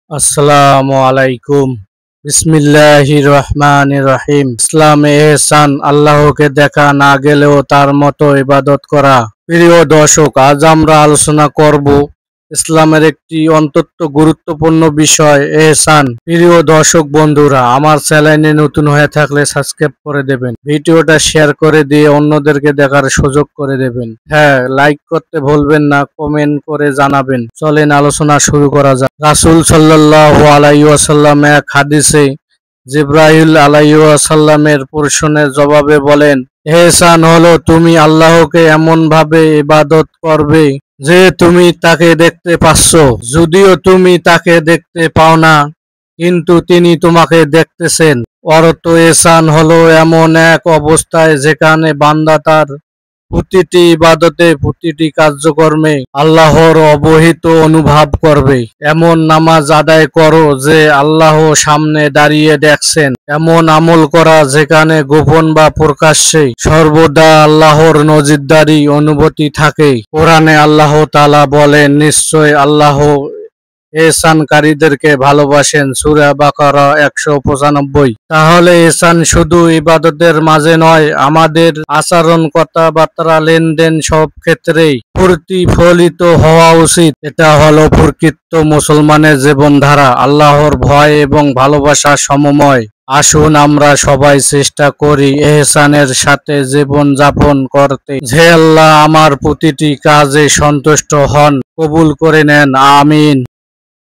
আসসালামু আলাইকুম। বিসমিল্লাহির রহমানির রহিম। ইসলামে এহসান আল্লাহকে দেখা না গেলেও তার মতো ইবাদত করা। প্রিয় দর্শক, আজ আমরা আলোচনা করব ইসলামের একটি অত্যন্ত গুরুত্বপূর্ণ বিষয়, এহসান। প্রিয় দর্শক বন্ধুরা, আমার চ্যানেলে নতুন হয়ে থাকলে সাবস্ক্রাইব করে দেবেন, ভিডিওটা শেয়ার করে দিয়ে অন্যদেরকে দেখার সুযোগ করে দেবেন। হ্যাঁ, লাইক করতে ভুলবেন না, কমেন্ট করে জানাবেন। চলেন আলোচনা শুরু করা যাক। রাসূল সাল্লাল্লাহু আলাইহি ওয়াসাল্লাম এক হাদিসে জিবরাইল আলাইহি ওয়াসাল্লামের প্রশ্নের জবাবে বলেন, এহসান হলো তুমি আল্লাহকে এমন ভাবে ইবাদত করবে যে তুমি তাকে দেখতে পাচ্ছ, যদিও তুমি তাকে দেখতে পাও না, কিন্তু তিনি তোমাকে দেখতেছেন। অর্থ, এহসান হলো এমন এক অবস্থায় যেখানে বান্দা তার প্রতিটি ইবাদতে, প্রতিটি কার্যকর্মে আল্লাহর অবহিত অনুভব করবে। এমন নামাজ আদায় করো যে আল্লাহ সামনে দাঁড়িয়ে দেখছেন। এমন আমল করা যেখানে গোপন বা প্রকাশ্যে সর্বদা আল্লাহর নজরদারি অনুভূতি থাকে। কোরআনে আল্লাহ তাআলা বলেন, নিশ্চয় আল্লাহ এহসানকারীদেরকে ভালোবাসেন। সূরা বাকারা ১৯৫। তাহলে এহসান শুধু ইবাদতের মাঝে নয়, আমাদের আচরণ, কথাবার্তা, লেনদেন সব ক্ষেত্রেই প্রতিফলিত হওয়া উচিত। এটা হলো প্রকৃত মুসলমানের জীবনধারা, আল্লাহর ভয় এবং ভালোবাসার সমময়। আসুন আমরা সবাই চেষ্টা করি এহসানের সাথে জীবন যাপন করতে। যে আল্লাহ আমার প্রতিটি কাজে সন্তুষ্ট হন, কবুল করে নেন। আমিন।